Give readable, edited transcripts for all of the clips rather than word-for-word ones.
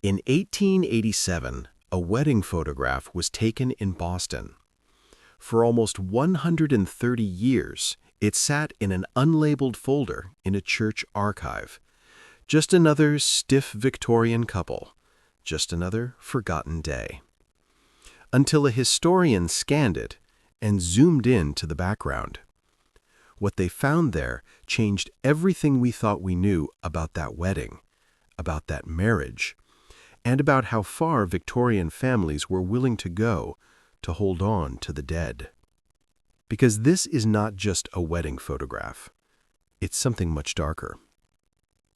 In 1887, a wedding photograph was taken in Boston. For almost 130 years, it sat in an unlabeled folder in a church archive. Just another stiff Victorian couple. Just another forgotten day. Until a historian scanned it and zoomed in to the background. What they found there changed everything we thought we knew about that wedding, about that marriage, and about how far Victorian families were willing to go to hold on to the dead. Because this is not just a wedding photograph. It's something much darker.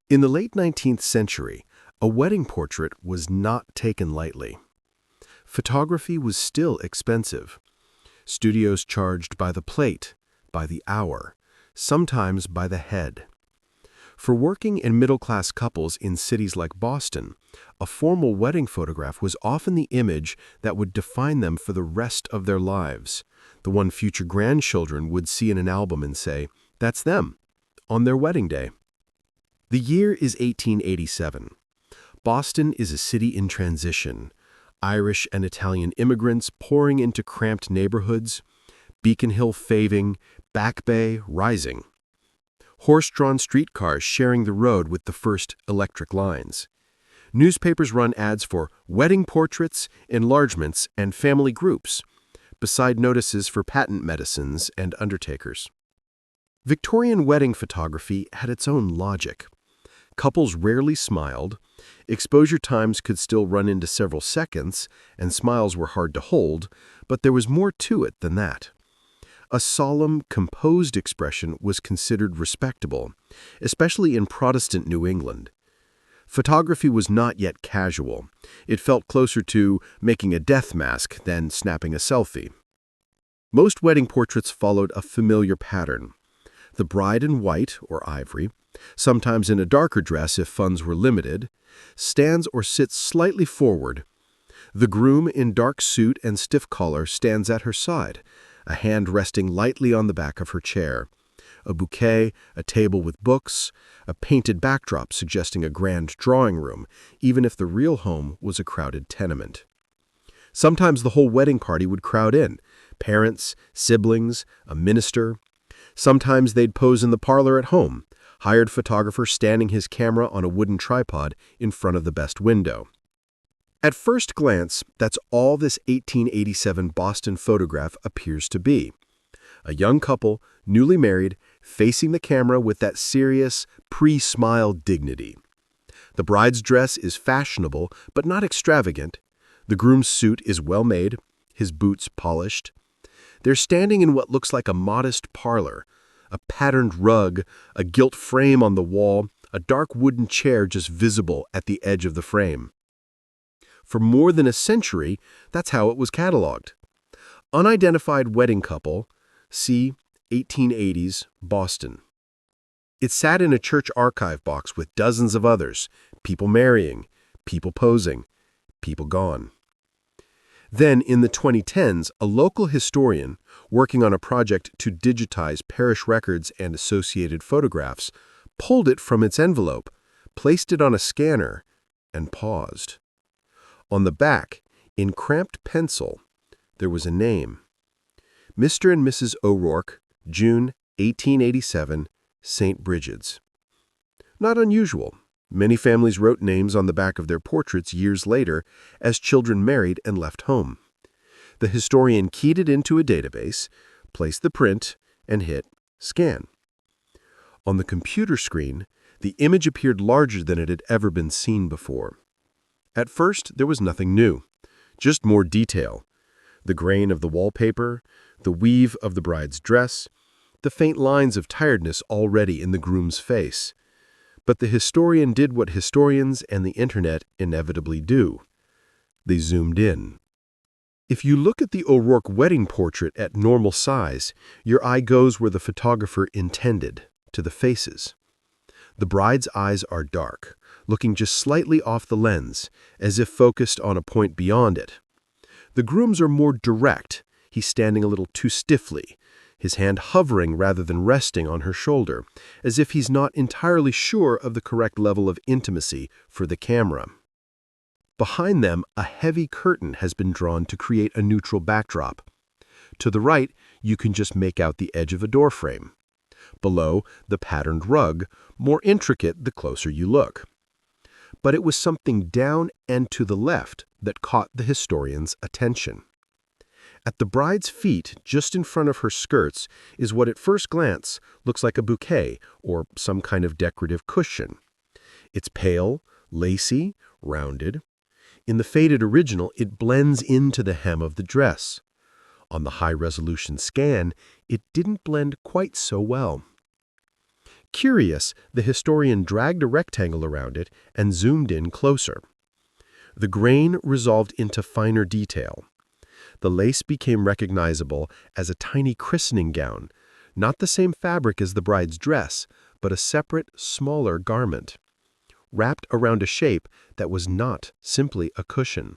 In the late 19th century, a wedding portrait was not taken lightly. Photography was still expensive. Studios charged by the plate, by the hour, sometimes by the head. For working and middle-class couples in cities like Boston, a formal wedding photograph was often the image that would define them for the rest of their lives, the one future grandchildren would see in an album and say, "That's them," on their wedding day. The year is 1887. Boston is a city in transition. Irish and Italian immigrants pouring into cramped neighborhoods, Beacon Hill fading, Back Bay rising. Horse-drawn streetcars sharing the road with the first electric lines. Newspapers run ads for wedding portraits, enlargements, and family groups, beside notices for patent medicines and undertakers. Victorian wedding photography had its own logic. Couples rarely smiled, exposure times could still run into several seconds, and smiles were hard to hold, but there was more to it than that. A solemn, composed expression was considered respectable, especially in Protestant New England. Photography was not yet casual. It felt closer to making a death mask than snapping a selfie. Most wedding portraits followed a familiar pattern. The bride in white or ivory, sometimes in a darker dress if funds were limited, stands or sits slightly forward. The groom in dark suit and stiff collar stands at her side, a hand resting lightly on the back of her chair. A bouquet, a table with books, a painted backdrop suggesting a grand drawing room, even if the real home was a crowded tenement. Sometimes the whole wedding party would crowd in, parents, siblings, a minister. Sometimes they'd pose in the parlor at home, hired photographer standing his camera on a wooden tripod in front of the best window. At first glance, that's all this 1887 Boston photograph appears to be. A young couple, newly married, facing the camera with that serious, pre-smile dignity. The bride's dress is fashionable, but not extravagant. The groom's suit is well-made, his boots polished. They're standing in what looks like a modest parlor, a patterned rug, a gilt frame on the wall, a dark wooden chair just visible at the edge of the frame. For more than a century, that's how it was cataloged. Unidentified wedding couple, see 1880s Boston. It sat in a church archive box with dozens of others, people marrying, people posing, people gone. Then, in the 2010s, a local historian, working on a project to digitize parish records and associated photographs, pulled it from its envelope, placed it on a scanner, and paused. On the back, in cramped pencil, there was a name. Mr. and Mrs. O'Rourke, June 1887, St. Bridget's. Not unusual. Many families wrote names on the back of their portraits years later as children married and left home. The historian keyed it into a database, placed the print, and hit Scan. On the computer screen, the image appeared larger than it had ever been seen before. At first, there was nothing new, just more detail. The grain of the wallpaper, the weave of the bride's dress, the faint lines of tiredness already in the groom's face. But the historian did what historians and the internet inevitably do. They zoomed in. If you look at the O'Rourke wedding portrait at normal size, your eye goes where the photographer intended, to the faces. The bride's eyes are dark, looking just slightly off the lens, as if focused on a point beyond it. The groom's are more direct. He's standing a little too stiffly, his hand hovering rather than resting on her shoulder, as if he's not entirely sure of the correct level of intimacy for the camera. Behind them, a heavy curtain has been drawn to create a neutral backdrop. To the right, you can just make out the edge of a door frame. Below, the patterned rug, more intricate the closer you look. But it was something down and to the left that caught the historian's attention. At the bride's feet, just in front of her skirts, is what at first glance looks like a bouquet or some kind of decorative cushion. It's pale, lacy, rounded. In the faded original, it blends into the hem of the dress. On the high-resolution scan, it didn't blend quite so well. Curious, the historian dragged a rectangle around it and zoomed in closer. The grain resolved into finer detail. The lace became recognizable as a tiny christening gown, not the same fabric as the bride's dress, but a separate, smaller garment, wrapped around a shape that was not simply a cushion.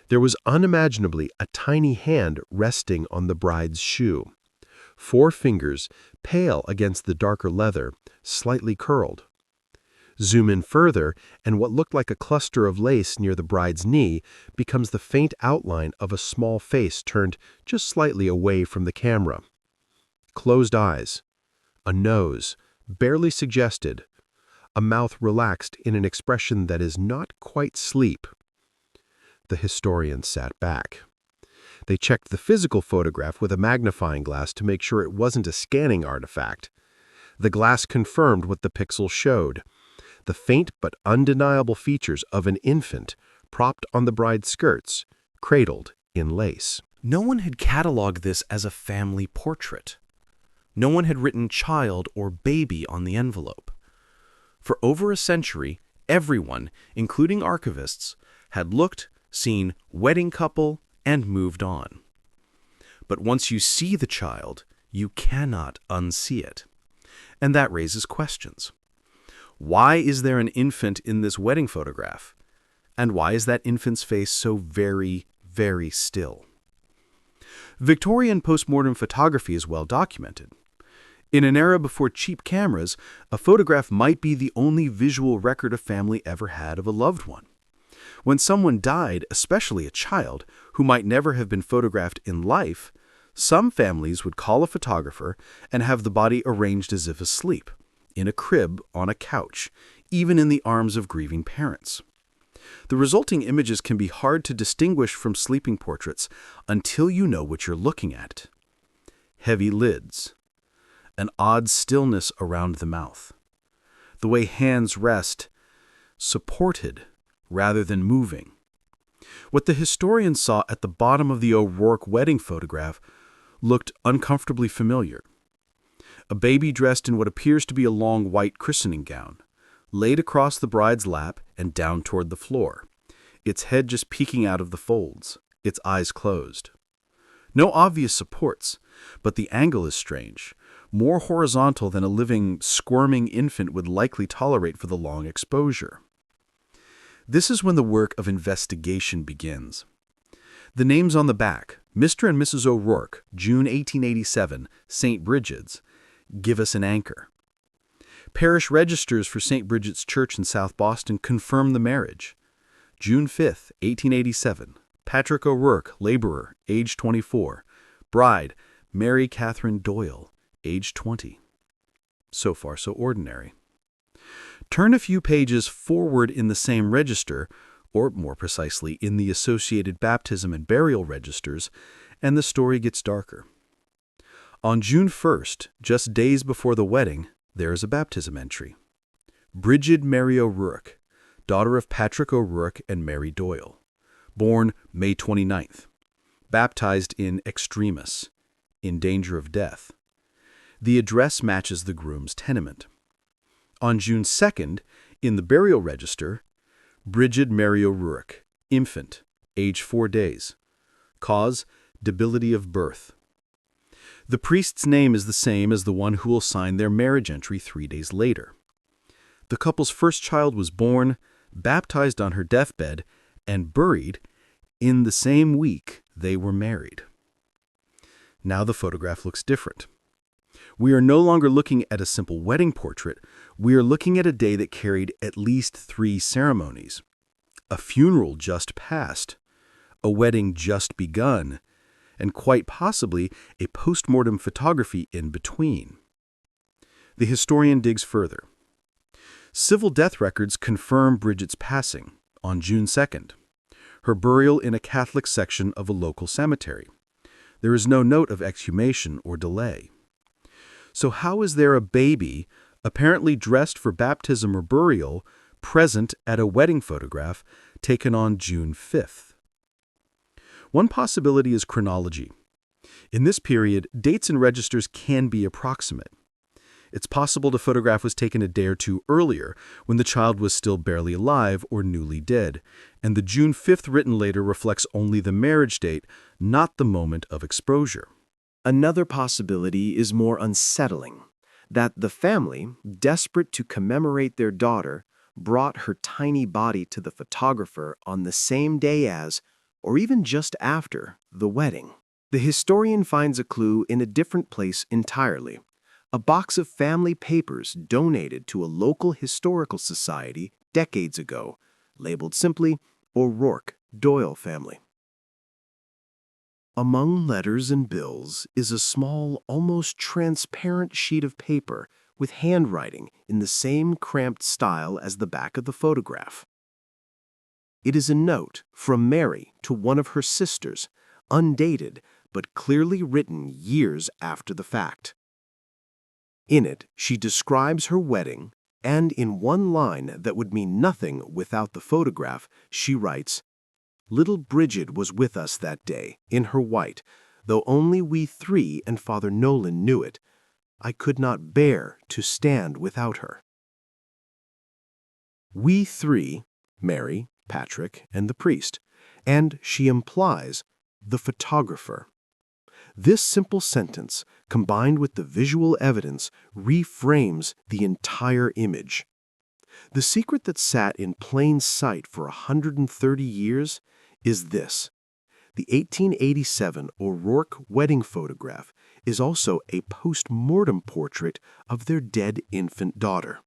There was unimaginably a tiny hand resting on the bride's shoe. 4 fingers, pale against the darker leather, slightly curled. Zoom in further, and what looked like a cluster of lace near the bride's knee becomes the faint outline of a small face turned just slightly away from the camera. Closed eyes, a nose, barely suggested, a mouth relaxed in an expression that is not quite sleep. The historian sat back. They checked the physical photograph with a magnifying glass to make sure it wasn't a scanning artifact. The glass confirmed what the pixels showed: the faint but undeniable features of an infant propped on the bride's skirts, cradled in lace. No one had cataloged this as a family portrait. No one had written child or baby on the envelope. For over a century, everyone, including archivists, had looked, seen wedding couple, and moved on. But once you see the child, you cannot unsee it. And that raises questions. Why is there an infant in this wedding photograph? And why is that infant's face so very, very still? Victorian postmortem photography is well documented. In an era before cheap cameras, a photograph might be the only visual record a family ever had of a loved one. When someone died, especially a child, who might never have been photographed in life, some families would call a photographer and have the body arranged as if asleep, in a crib, on a couch, even in the arms of grieving parents. The resulting images can be hard to distinguish from sleeping portraits until you know what you're looking at. Heavy lids. An odd stillness around the mouth. The way hands rest, supported rather than moving. What the historian saw at the bottom of the O'Rourke wedding photograph looked uncomfortably familiar. A baby dressed in what appears to be a long white christening gown, laid across the bride's lap and down toward the floor, its head just peeking out of the folds, its eyes closed. No obvious supports, but the angle is strange, more horizontal than a living, squirming infant would likely tolerate for the long exposure. This is when the work of investigation begins. The names on the back, Mr. and Mrs. O'Rourke, June 1887, St. Bridget's, give us an anchor. Parish registers for St. Bridget's Church in South Boston confirm the marriage. June 5, 1887, Patrick O'Rourke, laborer, age 24. Bride, Mary Catherine Doyle, age 20. So far, so ordinary. Turn a few pages forward in the same register, or more precisely, in the associated baptism and burial registers, and the story gets darker. On June 1st, just days before the wedding, there is a baptism entry. Bridget Mary O'Rourke, daughter of Patrick O'Rourke and Mary Doyle. Born May 29th. Baptized in extremis, in danger of death. The address matches the groom's tenement. On June 2nd, in the burial register, Bridget Mary O'Rourke, infant, age 4 days. Cause, debility of birth. The priest's name is the same as the one who will sign their marriage entry 3 days later. The couple's first child was born, baptized on her deathbed, and buried in the same week they were married. Now the photograph looks different. We are no longer looking at a simple wedding portrait. We are looking at a day that carried at least 3 ceremonies. a funeral just passed, a wedding just begun, and quite possibly a post-mortem photography in between. The historian digs further. Civil death records confirm Bridget's passing on June 2nd, her burial in a Catholic section of a local cemetery. There is no note of exhumation or delay. So how is there a baby, apparently dressed for baptism or burial, present at a wedding photograph taken on June 5th? One possibility is chronology. In this period, dates and registers can be approximate. It's possible the photograph was taken a day or two earlier, when the child was still barely alive or newly dead, and the June 5th written later reflects only the marriage date, not the moment of exposure. Another possibility is more unsettling, that the family, desperate to commemorate their daughter, brought her tiny body to the photographer on the same day as, or even just after, the wedding. The historian finds a clue in a different place entirely. A box of family papers donated to a local historical society decades ago, labeled simply O'Rourke Doyle family. Among letters and bills is a small, almost transparent sheet of paper with handwriting in the same cramped style as the back of the photograph. It is a note from Mary to one of her sisters, undated but clearly written years after the fact. In it, she describes her wedding, and in one line that would mean nothing without the photograph, she writes, "Little Bridget was with us that day, in her white, though only we three and Father Nolan knew it. I could not bear to stand without her." We three, Mary, Patrick, and the priest, and she implies the photographer. This simple sentence, combined with the visual evidence, reframes the entire image. The secret that sat in plain sight for 130 years is this. The 1887 O'Rourke wedding photograph is also a post-mortem portrait of their dead infant daughter.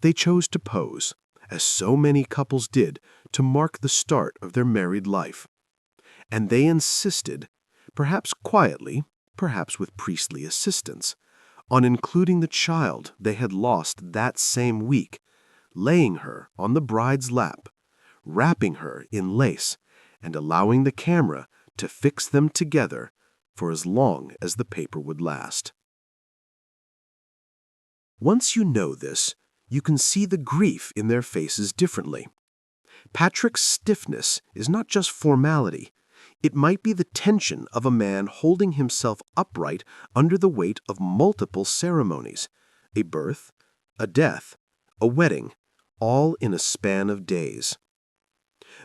They chose to pose, as so many couples did, to mark the start of their married life. And they insisted, perhaps quietly, perhaps with priestly assistance, on including the child they had lost that same week, laying her on the bride's lap, wrapping her in lace, and allowing the camera to fix them together for as long as the paper would last. Once you know this, you can see the grief in their faces differently. Patrick's stiffness is not just formality. It might be the tension of a man holding himself upright under the weight of multiple ceremonies, a birth, a death, a wedding, all in a span of days.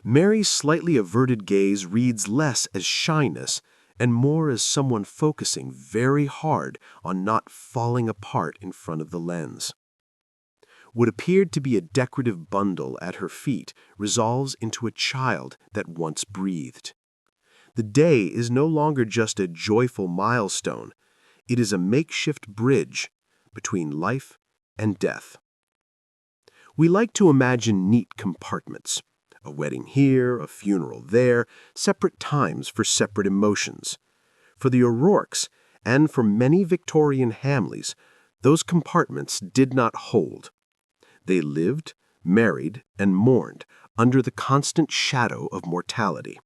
Mary's slightly averted gaze reads less as shyness and more as someone focusing very hard on not falling apart in front of the lens. What appeared to be a decorative bundle at her feet resolves into a child that once breathed. The day is no longer just a joyful milestone. It is a makeshift bridge between life and death. We like to imagine neat compartments, a wedding here, a funeral there, separate times for separate emotions. For the O'Rourkes, and for many Victorian Hamleys, those compartments did not hold. They lived, married, and mourned under the constant shadow of mortality.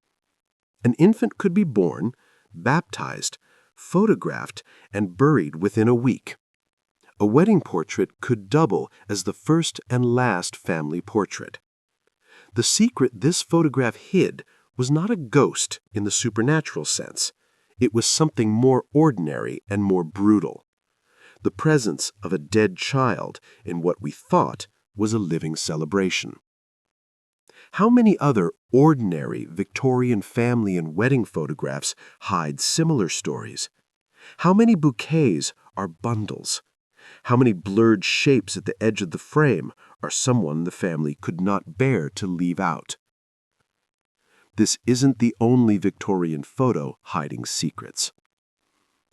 An infant could be born, baptized, photographed, and buried within a week. A wedding portrait could double as the first and last family portrait. The secret this photograph hid was not a ghost in the supernatural sense. It was something more ordinary and more brutal. The presence of a dead child in what we thought was a living celebration. How many other ordinary Victorian family and wedding photographs hide similar stories? How many bouquets are bundles? How many blurred shapes at the edge of the frame are someone the family could not bear to leave out? This isn't the only Victorian photo hiding secrets.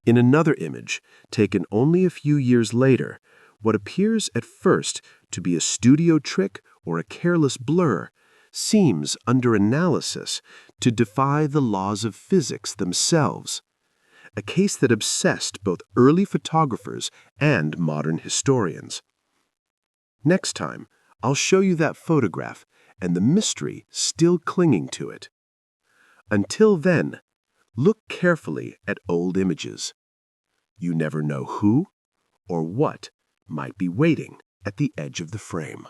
In another image, taken only a few years later, what appears at first to be a studio trick or a careless blur seems, under analysis, to defy the laws of physics themselves, a case that obsessed both early photographers and modern historians. Next time, I'll show you that photograph and the mystery still clinging to it. Until then, look carefully at old images. You never know who or what might be waiting at the edge of the frame.